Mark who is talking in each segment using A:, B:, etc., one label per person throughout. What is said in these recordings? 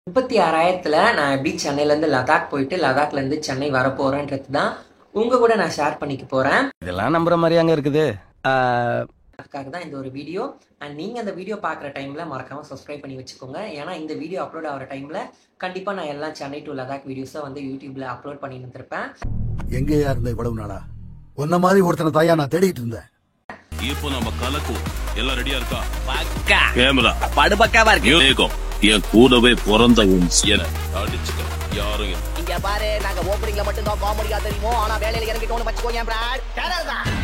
A: 36,000த்துல நான் எப்படி சென்னையிலேருந்து லடாக் போயிட்டு லடாக்லேருந்து சென்னை வரப்போறேன்றது தான் உங்க கூட நான் ஷேர் பண்ணிக்க போறேன்.
B: இதெல்லாம் நம்புற மாதிரி அங்க இருக்குது.
A: அதுக்காக தான் இந்த ஒரு வீடியோ. அண்ட் நீங்க அந்த வீடியோ பார்க்குற டைம்ல மறக்காம சப்ஸ்கிரைப் பண்ணி வச்சுக்கோங்க. ஏன்னா இந்த வீடியோ அப்லோட் ஆகிற டைம்ல கண்டிப்பா நான் எல்லா சென்னை டு லடாக் வீடியோஸை வந்து யூடியூப்ல அப்லோட் பண்ணி இருந்திருப்பேன்.
C: எங்கேயா இருந்த இவ்வளவு நாளா? உன்ன மாதிரி ஒருத்தனை தாயா நான் தேடிட்டு இருந்தேன்.
D: இப்போ நம்ம கலக்கும் எல்லாம் ரெடியா இருக்கா? பக்கா கேமரா
B: படுபக்காவா இருக்கு.
D: என் கூடவே பிறந்த அடிச்சுக்க யாரும்
E: இங்க பாரு, நாங்க ஓப்பனிங்ல மட்டும் தான் காமெடியா தெரியுமோ, ஆனா வேலையில இறங்கிட்டோம்னு வச்சுக்கோங்க பிராட்.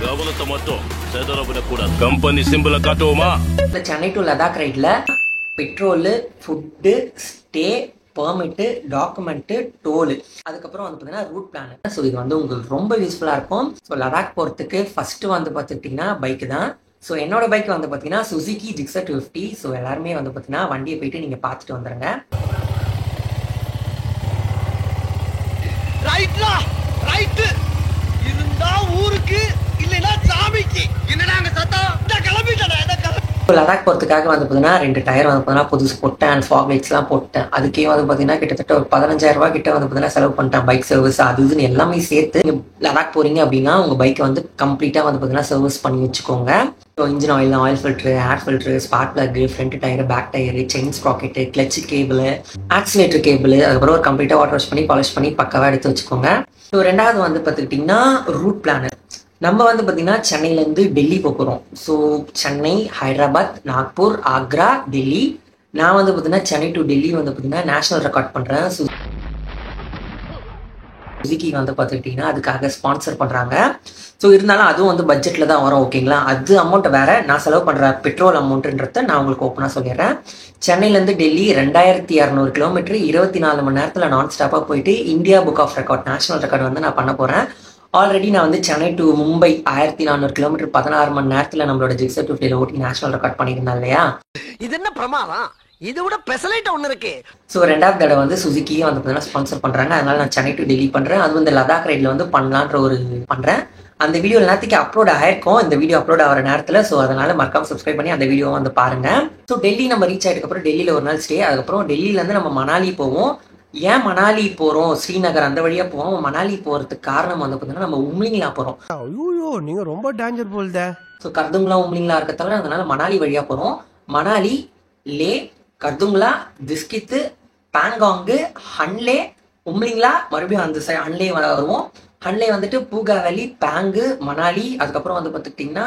D: கவனத்தை மட்டும் செதறவிடக் கூடாது. கம்பெனி சிம்பிள காட்டுவோமா?
A: இந்த சென்னை டு லடாக் ரைட்ல petrol, food, stay, permit, document, toll, அதுக்கப்புறம் வந்து பார்த்தீங்கன்னா ரூட் பிளான். ஸோ இது வந்து உங்களுக்கு ரொம்ப யூஸ்ஃபுல்லாக இருக்கும். ஸோ லடாக் போகிறதுக்கு ஃபர்ஸ்ட் வந்து பார்த்துக்கிட்டிங்கன்னா பைக்கு தான். ஸோ என்னோட பைக் வந்து பார்த்தீங்கன்னா சுசுகி ஜிக்ஸர் 250. ஸோ எல்லாருமே வந்து பார்த்தீங்கன்னா வண்டியை போயிட்டு நீங்கள் பார்த்துட்டு வந்துடுங்க.
F: ரைட்லா ரைட் இருந்தா ஊருக்கு இல்லைன்னா சாமிக்கு. என்னடா அங்க சத்தம்? இந்த கிளம்பிட்டடா இந்த
A: லடாக் போகிறதுக்காக வந்து பார்த்தீங்கன்னா 2 டயர் வந்து பார்த்தீங்கன்னா புதுசு போட்டேன். அண்ட் ஃபாக் லைட்ஸ்லாம் போட்டேன். அதுக்கே வந்து பார்த்தீங்கன்னா கிட்டத்தட்ட ஒரு 15,000 ரூபாய் கிட்ட வந்து பார்த்தீங்கன்னா செலவு பண்ணிட்டேன். பைக் சர்வீஸ் அது இதுன்னு எல்லாமே சேர்த்து லடாக் போறீங்க அப்படின்னா உங்கள் பைக்கை வந்து கம்ப்ளீட்டாக வந்து பார்த்தீங்கன்னா சர்வீஸ் பண்ணி வச்சுக்கோங்க. So engine oil, oil filter, air filter, spark plug, front tyre, back tyre, chain sprocket, clutch cable, accelerator cable, அதுக்கப்புறம் ஒரு கம்ப்ளீட்டாக வாட்டர் வாஷ் பண்ணி பாலிஷ் பண்ணி பக்காவாக எடுத்து வச்சுக்கோங்க. ஸோ ரெண்டாவது வந்து பார்த்துக்கிட்டிங்கன்னா ரூட் பிளான். நம்ம வந்து பார்த்தீங்கன்னா சென்னையிலேருந்து டெல்லி போகிறோம். ஸோ சென்னை, ஹைதராபாத், நாக்பூர், ஆக்ரா, டெல்லி. நான் வந்து பார்த்தீங்கன்னா சென்னை டு டெல்லி வந்து பார்த்தீங்கன்னா நேஷனல் ரெக்கார்ட் பண்ணுறேன். சுசுகி வந்து பார்த்துக்கிட்டிங்கன்னா அதுக்காக ஸ்பான்சர் பண்ணுறாங்க. ஸோ இருந்தாலும் அதுவும் வந்து பட்ஜெட்டில் தான் வரும். ஓகேங்களா? அது அமௌண்ட் வேறு. நான் செலவு பண்ணுற பெட்ரோல் அமௌண்ட்டுன்றத நான் உங்களுக்கு ஓப்பனாக சொல்லிடுறேன். சென்னையிலேருந்து டெல்லி 2200 கிலோமீட்டர் 24 மணி நேரத்தில் நான் ஸ்டாப்பாக போயிட்டு India book of record, national record வந்து நான் பண்ண போகிறேன். ஆல்ரெடி நான் வந்து சென்னை டு மும்பை 1400 கிலோமீட்டர் 16 மணி நேரத்தில் நம்மளோட ஜிக்ஸர் 250 ஓட்டி நேஷனல் ரெக்கார்ட் பண்ணியிருந்தேன் இல்லையா?
E: இது என்ன பிரமாதம்? இதை விட பெசலைட் ஒண்ணு இருக்கு.
A: ஸோ ரெண்டாவது தடவை வந்து சுசுக்கியே வந்து பார்த்தீங்கன்னா ஸ்பான்சர் பண்ணுறாங்க. அதனால நான் சென்னை டு டெல்லி பண்ணுறேன். அது வந்து லடாக் ரைடில் வந்து பண்ணலான்ற ஒரு பண்ணுறேன். அந்த வீடியோ எல்லாத்துக்கும் அப்லோட் ஆயிருக்கும் இந்த வீடியோ அப்லோட் ஆகிற நேரத்தில். ஸோ அதனால மறக்காம சப்ஸ்கிரைப் பண்ணி அந்த வீடியோவை வந்து பாருங்க. ஸோ டெல்லி நம்ம ரீச் ஆகிட்டுக்கப்புறம் டெல்லியில் ஒரு நாள் ஸ்டே. அதுக்கப்புறம் டெல்லியிலேருந்து நம்ம மணாலி போவோம். ஏன் மணாலி போகிறோம், ஸ்ரீநகர் அந்த வழியாக போவோம். மணாலி போகிறதுக்கு காரணம் வந்து பார்த்தீங்கன்னா நம்ம உம்லிங்லா போகிறோம்.
B: ஐயோ, நீங்க ரொம்ப டேஞ்சர் போல்தே.
A: ஸோ கர்துங்லா உம்லிங்லா இருக்கத்தால அதனால மணாலி வழியாக போகிறோம். மணாலி, லே, கர்துங்லா, திஸ்கித்து, பேங்காங்கு, ஹன்லே, உம்லிங்லா, மறுபடியும் அந்த சைடு ஹன்லே வருவோம். ஹன்லே வந்துட்டு பூகா வேலி, பேங்கு, மணாலி, அதுக்கப்புறம் வந்து பார்த்துக்கிட்டிங்கன்னா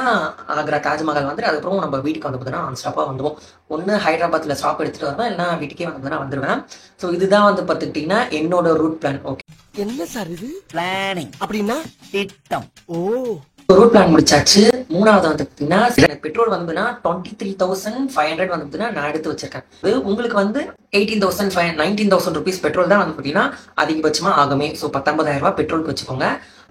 A: ஆக்ரா தாஜ்மஹால் வந்துட்டு அதுக்கப்புறம் நம்ம வீட்டுக்கு வந்து பார்த்தீங்கன்னா நான் ஸ்டாப்பாக வந்துடுவோம். ஒன்று ஹைதராபாத்தில் ஸ்டாப் எடுத்துகிட்டு வருவேன், இல்லைனா வீட்டுக்கே வந்து நான் வந்துடுவேன். ஸோ இதுதான் வந்து பார்த்துக்கிட்டிங்கன்னா என்னோட ரூட் பிளான். ஓகே,
E: என்ன சார் இது? பிளானிங் அப்படின்னா திட்டம். ஓ,
A: ரூட் பிளான் முடிச்சாச்சு. மூணாவது வந்து பார்த்தீங்கன்னா எனக்கு பெட்ரோல் வந்து 23,500 வந்து பார்த்தீங்கன்னா நான் எடுத்து வச்சிருக்கேன். உங்களுக்கு வந்து 19,000 ருபீஸ் பெட்ரோல் தான் வந்து பார்த்தீங்கன்னா அதிகபட்சமாக ஆகுமே. ஸோ 19,000 ரூபாய் பெட்ரோலுக்கு வச்சுக்கோங்க.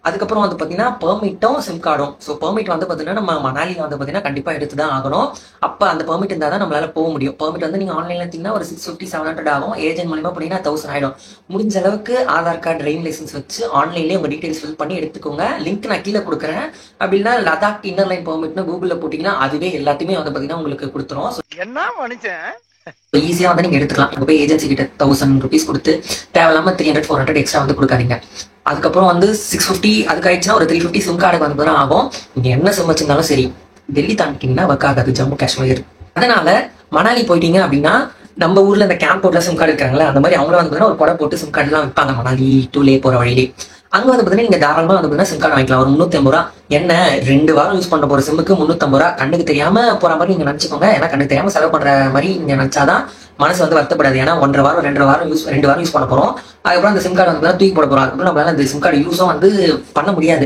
A: அதுக்கப்புறம் வந்து பார்த்தீங்கன்னா பெர்மிட்டும் சிம் கார்டும். ஸோ பெர்மிட் வந்து பார்த்தீங்கன்னா நம்ம மணாலியில் வந்து பார்த்தீங்கன்னா கண்டிப்பாக எடுத்து தான் ஆகணும். அப்போ அந்த பெர்மிட் இருந்தால் தான் நம்மளால போக முடியும். பெர்மிட் வந்து நீங்கள் ஆன்லைனில் எடுத்தீங்கன்னா ஒரு 650 700 ஆகும். ஏஜென்ட் மூலியமாக போனீங்கன்னா 1000 ஆகிடும். முடிஞ்ச அளவுக்கு ஆதார் கார்டு, டிரைவிங் லைசன்ஸ் வச்சு ஆன்லைன்லேயே உங்கள் டீட்டெயில்ஸ் ஃபில் பண்ணி எடுத்துக்கோங்க. லிங்க் நான் கீழே கொடுக்குறேன். அப்படின்னா லடாக் இன்னர் லைன் பெர்மிட்னு கூகுளில் போட்டிங்கன்னா அதுவே எல்லாத்தையுமே வந்து பார்த்தீங்கன்னா உங்களுக்கு கொடுத்துரும்.
F: என்ன மனுஷன்?
A: ஈஸியாக வந்து நீங்கள் எடுத்துக்கலாம். இப்போ போய் ஏஜென்சி கிட்ட 1000 ருபீஸ் கொடுத்து தேவையில்லாமல் 300 400 எக்ஸ்ட்ரா வந்து கொடுக்காதீங்க. அதுக்கப்புறம் வந்து 650 அதுக்கு ஆயிடுச்சுன்னா ஒரு 350 சிம் கார்டுக்கு வந்து தான் ஆகும். நீங்கள் என்ன சிம் வச்சிருந்தாலும் சரி, டெல்லி தாண்டிட்டீங்கன்னா ஒர்க் ஆகாது, ஜம்மு காஷ்மீர். அதனால மணாலி போயிட்டீங்க அப்படின்னா நம்ம ஊர்ல இந்த கேம்ப் போர்ட்ல சிம் கார்டு இருக்காங்களா, அந்த மாதிரி அவங்களும் வந்து ஒரு கொடை போட்டு சிம் கார்டுலாம் விற்பாங்க மணாலி டூலே போகிற வழியிலே. அங்கே வந்து பார்த்தீங்கன்னா நீங்கள் தாராளமாக வந்து பார்த்தீங்கன்னா சிம் கார்டு வாங்கிக்கலாம். ஒரு 350 ரூபா. என்ன 2 வாரம் யூஸ் பண்ண போகிற சிம்முக்கு 350 ரூபா. கண்ணுக்கு தெரியாமல் போகிற மாதிரி நீங்கள் நினச்சிக்கோங்க. ஏன்னா கண்ணுக்கு தெரியாமல் செலவு பண்ணுற மாதிரி நீங்கள் நினச்சாதான் மனசு வந்து வருத்தப்படாது. ஏன்னா 1.5 வாரம் 2 வாரம் யூஸ் பண்ண போகிறோம். அதுக்கப்புறம் அந்த சிம் கார்டு வந்து தூக்கி போட போகிறோம். அதுக்கப்புறம் நம்மளால அந்த சிம் கார்டு யூஸும் வந்து பண்ண முடியாது.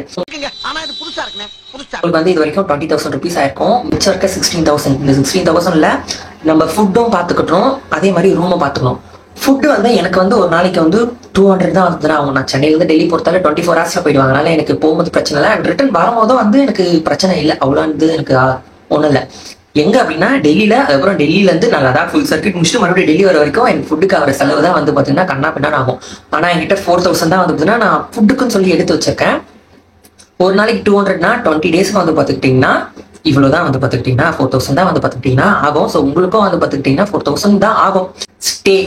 E: ஆனா இது புதுசா இருக்குண்ணே.
A: உங்களுக்கு வந்து இது வரைக்கும் 20,000 ருபீஸ் ஆயிருக்கும். மிச்சம் இருக்க 16,000. இந்த 16,000ல நம்ம ஃபுட்டும் பார்த்துக்கிட்டோம், அதே மாதிரி ரூமும் பார்த்துக்கணும். ஃபுட்டு வந்து எனக்கு வந்து ஒரு நாளைக்கு வந்து 200 தான் வந்து ஆகும். நான் சென்னையிலேருந்து டெல்லி பொறுத்தால 24 ஹவர்ஸ்ல போயிடுவாங்க. அதனால எனக்கு போகும்போது பிரச்சனை இல்லை. அண்ட் ரிட்டர்ன் வரும்போதும் வந்து எனக்கு பிரச்சனை இல்லை. அவ்வளோ வந்து எனக்கு ஒன்றும் இல்லை. எங்க அப்படின்னா டெல்லியில, அதுக்கப்புறம் டெல்லியிலேருந்து நான் லடாக் ஃபுல் சர்க்கிட் முடிச்சுட்டு மறுபடியும் டெல்லி வர வரைக்கும் எனக்கு ஃபுட்டுக்கு ஆகிற செலவு தான் வந்து பார்த்தீங்கன்னா கண்ணா பின்னா ஆகும். ஆனால் என்கிட்ட 4000 தான் வந்து பார்த்தீங்கன்னா நான் ஃபுட்டுக்குன்னு சொல்லி எடுத்து வச்சிருக்கேன். ஒரு நாளைக்கு 200னா 20 டேஸ்க்கு வந்து பார்த்துக்கிட்டிங்கன்னா இவ்வளோதான் வந்து பார்த்துக்கிட்டிங்கன்னா 4000 தான் வந்து பார்த்துக்கிட்டிங்கன்னா ஆகும். ஸோ உங்களுக்கும் வந்து பார்த்துக்கிட்டிங்கன்னா 4000 தான் ஆகும். ஸ்டே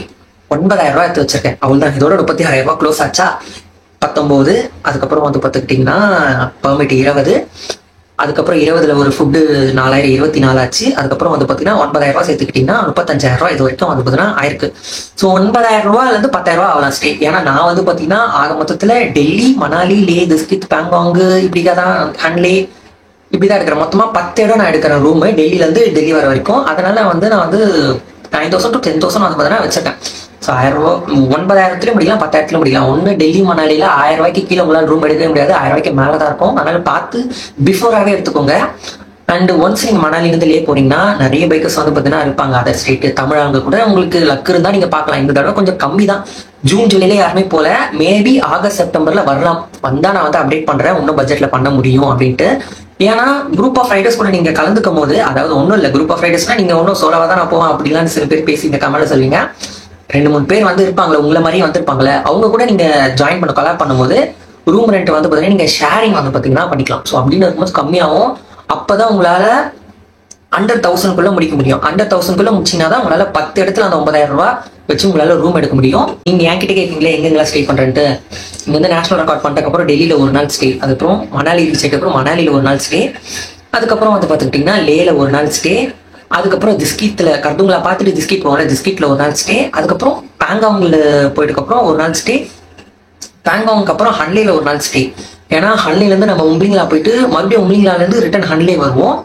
A: 9,000 ரூபாய் எடுத்து வச்சிருக்கேன். அவ்வளவுதான். இதோட 36,000 ரூபாய் க்ளோஸ் ஆச்சா. 19, அதுக்கப்புறம் வந்து பார்த்துக்கிட்டிங்கன்னா பெர்மிட் 20, அதுக்கப்புறம் 20ல் ஒரு ஃபுட்டு 4,000, 24 ஆச்சு. அதுக்கப்புறம் வந்து பார்த்தீங்கன்னா 9,000 ரூபாய் சேர்த்துக்கிட்டிங்கன்னா 35,000 ரூபாய் இது வரைக்கும் வந்து பார்த்தீங்கன்னா ஆயிருக்கு. ஸோ 9,000 ரூபாயிலேருந்து 10,000 ரூபாய் ஆகலாம் ஸ்டே. ஏன்னா நான் வந்து பார்த்தீங்கன்னா ஆக மொத்தத்தில் டெல்லி, மணாலி, லே, திஸ்கித், பேங்காங்கு இப்படிக்கா தான், ஹன்லே இப்படிதான் எடுக்கிறேன். மொத்தமாக 10 இடம் நான் எடுக்கிறேன் ரூமு, டெல்லியிலேருந்து டெல்லி வர வரைக்கும். அதனால வந்து நான் வந்து 9,000 to 10,000 வந்து பார்த்தீங்கன்னா வச்சிருக்கேன். ஸோ 1,000 ரூபா 9,000 முடியலாம், 10,000 முடியலாம். ஒன்று டெல்லி மணாலியில் 1,000 ரூபாய்க்கு கீழே உங்களால் ரூம் எடுக்கவே முடியாது, 1,000 ரூபாய்க்கு மேலே தான் இருக்கும். அதனால பார்த்து பிஃபோராகவே எடுத்துக்கோங்க. அண்ட் ஒன்ஸ் நீங்கள் மணாலிலேருந்து லே போறீங்கன்னா நிறைய பைக்கர்ஸ் வந்து பார்த்தீங்கன்னா இருப்பாங்க அதர் ஸ்டேட்டு. தமிழாங்க கூட உங்களுக்கு லக் இருந்தால் நீங்கள் பார்க்கலாம். இந்த தடவை கொஞ்சம் கம்மி தான். ஜூன் ஜூலையில யாருமே போல. மேபி ஆகஸ்ட் செப்டம்பரில் வரலாம். வந்தால் நான் வந்து அப்டேட் பண்ணுறேன் இன்னும் பட்ஜெட்டில் பண்ண முடியும் அப்படின்ட்டு. ஏன்னா குரூப் ஆஃப் ரைடர்ஸ் கூட நீங்க கலந்துக்கும் போது, அதாவது ஒன்றும் இல்லை, குரூப் ஆஃப் ரைடர்ஸ்னா நீங்க ஒன்றும் சோலவா தான் நான் போவேன் அப்படிலாம் சில பேர் பேசி இந்த கமெண்ட்ல சொல்வீங்க. 2-3 பேர் வந்து இருப்பாங்களே உங்களை மாதிரி வந்திருப்பாங்களே, அவங்க கூட நீங்க ஜாயின் பண்ண கலர் பண்ணும்போது ரூம் ரெண்ட் வந்து பார்த்தீங்கன்னா நீங்க ஷேரிங் வந்து பார்த்தீங்கன்னா பண்ணிக்கலாம். ஸோ அப்படின்னு இருக்கும்போது கம்மியாகும். அப்பதான் உங்களால அண்டர் 1,000 முடிக்க முடியும். அண்டர் 1,000 முடிச்சிங்கன்னா தான் உங்களால 10 இடத்துல அந்த 9,000 ரூபாய் வச்சு உங்களால ரூம் எடுக்க முடியும். நீங்க என்கிட்ட கேட்கீங்களே எங்கெங்கெல்லாம் ஸ்டே பண்றேன்ட்டு. இங்க வந்து நேஷனல் ரெக்கார்ட் பண்ணிட்டதுக்கப்புறம் டெல்லியில ஒரு நாள் ஸ்டே, அதுக்கப்புறம் மணாலி ரீச் ஆகிட்டப்புறம் மணாலியில ஒரு நாள் ஸ்டே, அதுக்கப்புறம் வந்து பார்த்துக்கிட்டிங்கன்னா லேல ஒரு நாள் ஸ்டே, அதுக்கப்புறம் திஸ்கித்ல கர்துங்களா பார்த்துட்டு திஸ்கித் போகல, திஸ்கித்ல ஒரு நாள் ஸ்டே, அதுக்கப்புறம் பேங்காங்ல போயிட்டுக்கப்புறம் ஒரு நாள் ஸ்டே, பேங்காங்க்கு அப்புறம் ஹன்லேல ஒரு நாள் ஸ்டே. ஏன்னா ஹன்லேலேருந்து நம்ம உம்லிங்லா போயிட்டு மறுபடியும் உம்லிங்லாலேருந்து ரிட்டர்ன் ஹன்லே வருவோம்.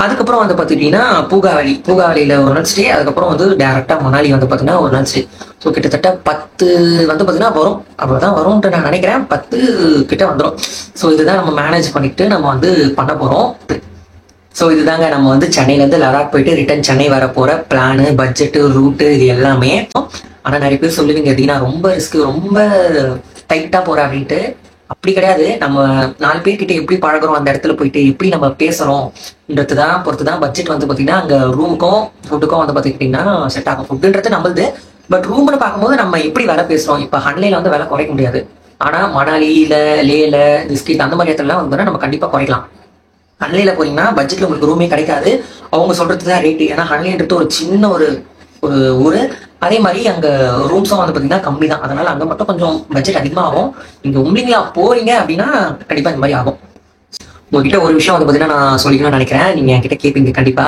A: அதுக்கப்புறம் வந்து பார்த்துக்கிட்டிங்கன்னா பூகாவலியில் ஒரு நாள் ஸ்டே, அதுக்கப்புறம் வந்து டேரெக்டாக மணாலி வந்து பார்த்தீங்கன்னா ஒரு நாள் ஸ்டே. ஸோ கிட்டத்தட்ட 10 வந்து பார்த்தீங்கன்னா வரும். அவ்வளோதான் வரும்ன்ட்டு நான் நினைக்கிறேன். 10 கிட்ட வந்துடும். ஸோ இதுதான் நம்ம மேனேஜ் பண்ணிட்டு நம்ம வந்து பண்ண போகிறோம். ஸோ இதுதாங்க நம்ம வந்து சென்னையிலேருந்து லடாக் போயிட்டு ரிட்டர்ன் சென்னை வர போகிற பிளானு, பட்ஜெட்டு, ரூட்டு இது எல்லாமே. ஆனால் நிறைய பேர் சொல்லுவீங்க அப்படின்னா ரொம்ப ரிஸ்க், ரொம்ப டைட்டாக போகிற அப்படின்ட்டு. அப்படி கிடையாது. நம்ம 4 பேர்கிட்ட எப்படி பழகிறோம், அந்த இடத்துல போயிட்டு எப்படி நம்ம பேசுறோம்ன்றது தான் பொறுத்து தான் பட்ஜெட் வந்து பார்த்தீங்கன்னா அங்கே ரூமுக்கும் ஃபுட்டுக்கும் வந்து பார்த்துக்கிட்டிங்கன்னா செட் ஆகும். ஃபுட்டுன்றது நம்மளுது, பட் ரூம்னு பார்க்கும்போது நம்ம எப்படி வேலை பேசுகிறோம். இப்போ ஹன்லேல வந்து வேலை குறைக்க முடியாது. ஆனால் மணாலியில், லேல, திஸ்கித் அந்த மாதிரி இடத்துலலாம் வந்து நம்ம கண்டிப்பாக குறைக்கலாம். ஹன்லேல போறீங்கன்னா பட்ஜெட்ல உங்களுக்கு ரூமே கிடைக்காது. அவங்க சொல்றது தான் ரேட்டு. ஏன்னா ஹன்லேன்றது ஒரு சின்ன ஒரு ஊர். அதே மாதிரி அங்க ரூம்ஸும் வந்து பார்த்தீங்கன்னா கம்மி தான். அதனால அங்கே மட்டும் கொஞ்சம் பட்ஜெட் அதிகமாக ஆகும். நீங்க உம்லிங்லா போறீங்க அப்படின்னா கண்டிப்பா இந்த மாதிரி ஆகும். உங்ககிட்ட ஒரு விஷயம் வந்து பார்த்தீங்கன்னா நான் சொல்லிக்கணும்னு நினைக்கிறேன். நீங்க என்கிட்ட கேட்பீங்க கண்டிப்பா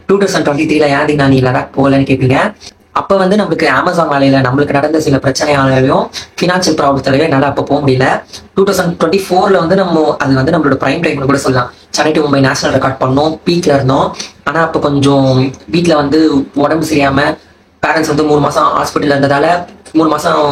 A: 2023ல ஏன் நான் நீ லடாக் போகலன்னு கேட்பீங்க. அப்போ வந்து நம்மளுக்கு அமேசான் வேலையில நம்மளுக்கு நடந்த சில பிரச்சனையாலையும் ஃபினான்ஷியல் ப்ராப்ளத்தாலேயும் என்னால் அப்போ போக முடியல. 2024ல வந்து அது வந்து நம்மளோட பிரைம் டைம்னு கூட சொல்லலாம். Chennai to Mumbai national record பண்ணோம், பீக்ல இருந்தோம். ஆனால் அப்போ கொஞ்சம் வீட்டில் வந்து உடம்பு சரியாம பேரண்ட்ஸ் வந்து 3 மாசம் ஹாஸ்பிட்டல் இருந்ததால 3 மாசம்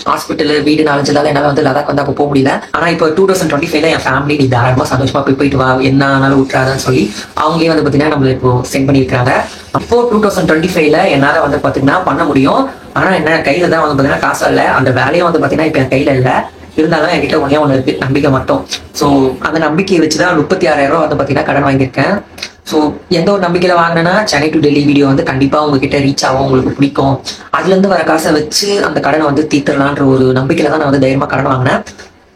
A: ஹாஸ்பிட்டல் வீடு அலைஞ்சதால என்னால் வந்து லடாக் வந்து அப்போ போக முடியல. ஆனால் இப்போ 2025ல என் ஃபேமிலி நீ தாராளமாக சந்தோஷமா போயிட்டு வா, என்ன ஆனாலும் விட்டுறாதான்னு சொல்லி அவங்களே வந்து பார்த்தீங்கன்னா நம்மளை இப்போ சென்ட் பண்ணியிருக்காங்க. அப்போ 2025ல என்னால் வந்து பார்த்தீங்கன்னா பண்ண முடியும். ஆனால் என்ன கையில தான் வந்து பார்த்தீங்கன்னா காசு இல்லை. அந்த வேலையும் வந்து பார்த்தீங்கன்னா இப்போ என் கையில இல்லை. இருந்தாலும் என்கிட்ட ஒன்று இருக்கு, நம்பிக்கை மட்டும். ஸோ அந்த நம்பிக்கையை வச்சுதான் 36,000 ரூபா வந்து பார்த்தீங்கன்னா கடன் வாங்கியிருக்கேன். ஸோ எந்த ஒரு நம்பிக்கையில வாங்கினேன்னா சென்னை டு டெல்லி வீடியோ வந்து கண்டிப்பா உங்ககிட்ட ரீச் ஆகும், உங்களுக்கு பிடிக்கும். அதுல இருந்து வர காசை வச்சு அந்த கடனை வந்து தீர்த்துடலான்ற ஒரு நம்பிக்கையில தான் நான் வந்து தைரியமா கடன் வாங்கினேன்.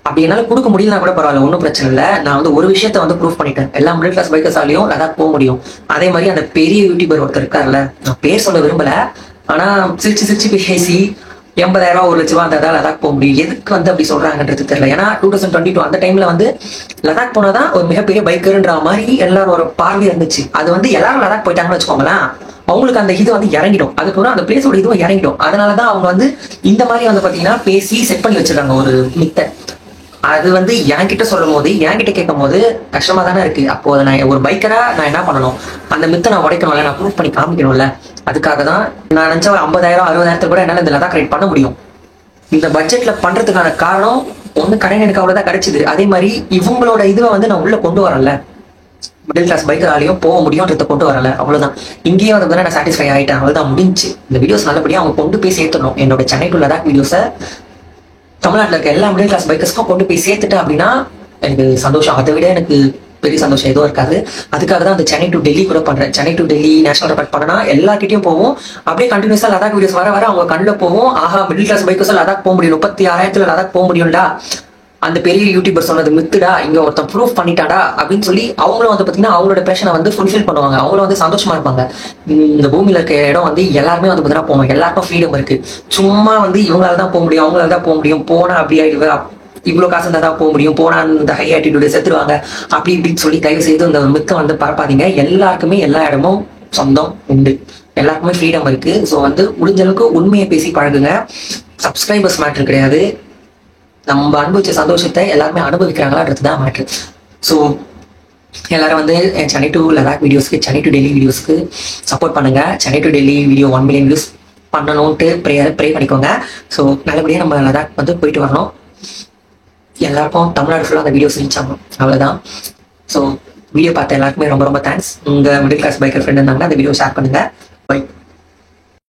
A: அப்படி என்னால கொடுக்க முடியலனா கூட பரவாயில்ல, ஒன்றும் பிரச்சனை இல்லை. நான் வந்து ஒரு விஷயத்த வந்து ப்ரூவ் பண்ணிட்டேன். எல்லா மிடில் கிளாஸ் பைக்கர்ஸாலையும் லடாக் போக முடியும். அதே மாதிரி அந்த பெரிய யூடியூபர் ஒருத்தர் இருக்காருல்ல, நான் பேர் சொல்ல விரும்பல, ஆனா சிரிச்சு பேசி 80,000 ரூபா 1 லட்ச ரூபா அந்த லடாக் போக முடியும். எதுக்கு வந்து அப்படி சொல்றாங்கன்றது தெரியல. ஏன்னா 2022 அந்த டைம்ல வந்து லடாக் போனாதான் ஒரு மிகப்பெரிய பைக்கர்ன்ற மாதிரி எல்லாரும் ஒரு பார்வை இருந்துச்சு. அது வந்து எல்லாரும் லடாக் போயிட்டாங்கன்னு வச்சுக்கோங்களேன், அவங்களுக்கு அந்த இது வந்து இறங்கிடும். அதுக்கப்புறம் அந்த பிளேஸோட இதுவும் இறங்கிடும். அதனாலதான் அவங்க வந்து இந்த மாதிரி வந்து பாத்தீங்கன்னா பேசி செட் பண்ணி வச்சிருக்காங்க ஒரு மித்தை. அது வந்து என்கிட்ட சொல்லும் போது, என்கிட்ட கேட்கும் போது கஷ்டமா தானே இருக்கு. அப்போ நான் ஒரு பைக்கரா நான் என்ன பண்ணணும், அந்த மித்தை நான் உடைக்கணும்ல, நான் ப்ரூவ் பண்ணி காமிக்கணும்ல. அதுக்காக தான் நான் நினைச்ச 50,000 60,000 கூட என்னால் இந்த லடாக் ரைட் பண்ண முடியும். இந்த பட்ஜெட்ல பண்றதுக்கான காரணம் ஒண்ணு கடன் எனக்கு அவ்வளவுதான் கிடைச்சது. அதே மாதிரி இவங்களோட இதுவை வந்து நான் உள்ள கொண்டு வரல, மிடில் கிளாஸ் பைக்கராலையும் போக முடியும்ன்றத கொண்டு வரல. அவ்வளவுதான். இங்கேயே வந்து நான் சாட்டிஸ்ஃபை ஆயிட்டேன். அவ்வளவுதான், முடிஞ்சு. இந்த வீடியோஸ் நல்லபடியா அவங்க கொண்டு போய் சேர்த்துடணும். என்னோட சென்னை டு லடாக் வீடியோஸை தமிழ்நாட்டில் இருக்க எல்லா மிடில் கிளாஸ் பைக்கர்ஸ்க்கும் கொண்டு போய் சேர்த்துட்டு அப்படின்னா எனக்கு சந்தோஷம். அதை விட எனக்கு பெரிய சந்தோஷம் எதுவும் இருக்காது. அதுக்காக தான் அந்த சென்னை டு டெல்லி கூட பண்றேன். Chennai to Delhi national record பண்ணனா எல்லார்கிட்டையும் போவோம். அப்படியே கண்டினியூஸா லடாக் வீடியோஸ் வர அவங்க கண்ணில் போவோம். ஆஹா, மிடில் கிளாஸ் பைக்கர்ஸ் லடாக் போக முடியும், 36,000 லடாக் போக முடியும்டா, அந்த பெரிய யூடியூபர் சொன்னது மித்துடா, இங்க ஒருத்தன் ப்ரூஃப் பண்ணிட்டாடா அப்படின்னு சொல்லி அவங்களும் வந்து பாத்தீங்கன்னா அவங்களோட பேஷனை வந்து ஃபுல்ஃபில் பண்ணுவாங்க. அவங்களும் வந்து சந்தோஷமா இருப்பாங்க. இந்த பூமியில இருக்க இடம் வந்து எல்லாருமே வந்து பாத்தீங்கன்னா போவோம், எல்லாருக்கும் ஃப்ரீடம் இருக்கு. சும்மா வந்து இவங்களால தான் போக முடியும், அவங்களால தான் போக முடியும், போனா அப்படி ஆயிடுவேன், இவ்வளவு காசு இருந்தா தான் போக முடியும், போனா இந்த ஹை ஆட்டிடியூட் செத்துருவாங்க அப்படி இப்படின்னு சொல்லி தயவு செய்து இந்த மித்தை வந்து பரப்பாதீங்க. எல்லாருக்குமே எல்லா இடமும் சொந்தம் உண்டு, எல்லாருக்குமே ஃப்ரீடம் இருக்கு. ஸோ வந்து முடிஞ்ச அளவுக்கு உண்மையை பேசி பழகுங்க. சப்ஸ்கிரைபர்ஸ் மேட்டர் கிடையாது, நம்ம அனுபவிச்ச சந்தோஷத்தை எல்லாருமே அனுபவிக்கிறாங்களான்றது தான் மேட்ரு. ஸோ எல்லாரும் வந்து சென்னை டு லடாக் வீடியோஸ்க்கு, சென்னை டு டெல்லி வீடியோஸ்க்கு சப்போர்ட் பண்ணுங்க. Chennai to Delhi video 1 million views பண்ணணும்ட்டு ப்ரே பண்ணிக்கோங்க. ஸோ நல்லபடியாக நம்ம லடாக் வந்து போயிட்டு வரணும். எல்லாருக்கும் தமிழ்நாடு ஃபுல்லாக அந்த வீடியோஸ் ரீச் ஆகணும், அவ்வளோதான். ஸோ வீடியோ பார்த்த எல்லாருக்குமே ரொம்ப ரொம்ப தேங்க்ஸ். உங்கள் மிடில் கிளாஸ் பைக்கர் ஃப்ரெண்ட் இருந்தாங்கன்னா அந்த வீடியோ ஷேர் பண்ணுங்க. பை.